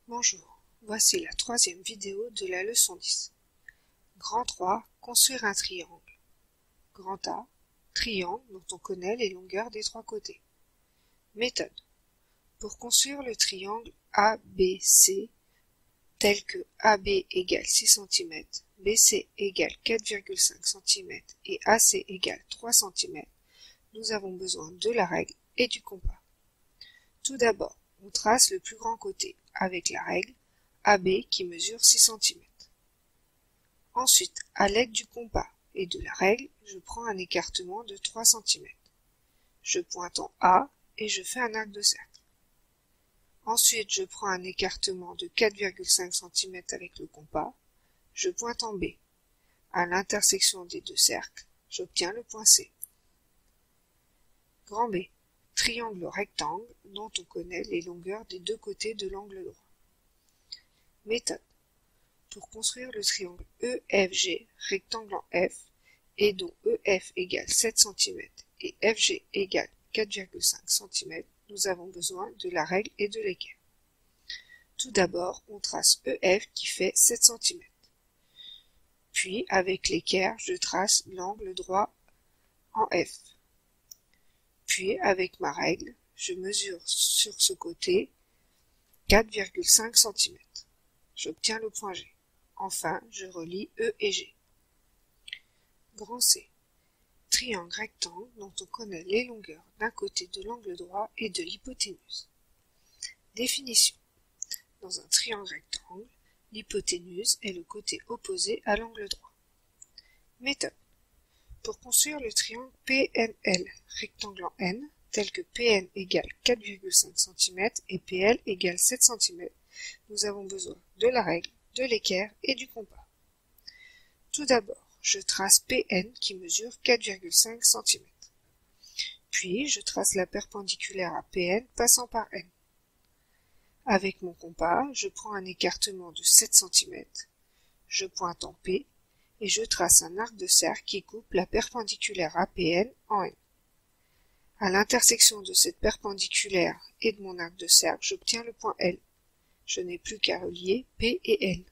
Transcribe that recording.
Bonjour, voici la troisième vidéo de la leçon 10. Grand 3, construire un triangle. Grand A, triangle dont on connaît les longueurs des trois côtés. Méthode. Pour construire le triangle ABC, tel que AB égale 6 cm, BC égale 4,5 cm et AC égale 3 cm, nous avons besoin de la règle et du compas. Tout d'abord, on trace le plus grand côté avec la règle AB qui mesure 6 cm. Ensuite, à l'aide du compas et de la règle, je prends un écartement de 3 cm. Je pointe en A et je fais un arc de cercle. Ensuite, je prends un écartement de 4,5 cm avec le compas. Je pointe en B. À l'intersection des deux cercles, j'obtiens le point C. Grand B. Triangle rectangle dont on connaît les longueurs des deux côtés de l'angle droit. Méthode. Pour construire le triangle EFG, rectangle en F, et dont EF égale 7 cm et FG égale 4,5 cm, nous avons besoin de la règle et de l'équerre. Tout d'abord, on trace EF qui fait 7 cm. Puis, avec l'équerre, je trace l'angle droit en F. Puis, avec ma règle, je mesure sur ce côté 4,5 cm. J'obtiens le point G. Enfin, je relie E et G. Grand C. Triangle rectangle dont on connaît les longueurs d'un côté de l'angle droit et de l'hypoténuse. Définition. Dans un triangle rectangle, l'hypoténuse est le côté opposé à l'angle droit. Méthode. Pour construire le triangle PNL, rectangle en N, tel que PN égale 4,5 cm et PL égale 7 cm, nous avons besoin de la règle, de l'équerre et du compas. Tout d'abord, je trace PN qui mesure 4,5 cm. Puis, je trace la perpendiculaire à PN passant par N. Avec mon compas, je prends un écartement de 7 cm, je pointe en P et je trace un arc de cercle qui coupe la perpendiculaire à PN en N. À l'intersection de cette perpendiculaire et de mon arc de cercle, j'obtiens le point L. Je n'ai plus qu'à relier P et L.